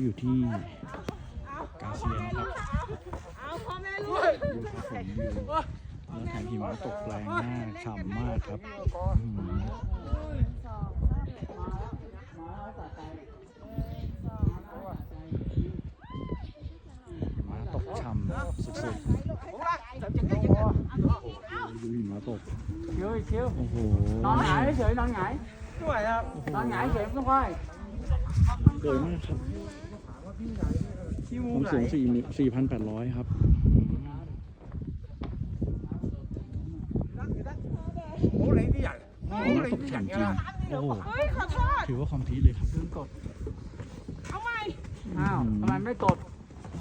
อยู่ที่กาเซียนะครับ เอาพ่อแม่ลูก ดูครับผมวิวแล้วแถมหิมะตกแรงมากฉ่ำมากครับอื้อหือหิมะตกฉ่ำสุดๆดูหิมะตก chiều โอ้โห nón ngải sưởi nón ngải ไม่ไหวครับ nón ngải sưởi không khoai สวยมากครับ ขี้มู ความ ไหล สูง4,800 ครับ โอ้ไหลที่ใหญ่โอ้ หิ ไห มะ ล ตก ที่ใหญ่ ฉ่ำจริง นะ โอ้โห เฮ้ยขอโทษ ถือว่าคอมพลีทเลยครับ cột เอาใหม่ nào Ừ. mà mấy cột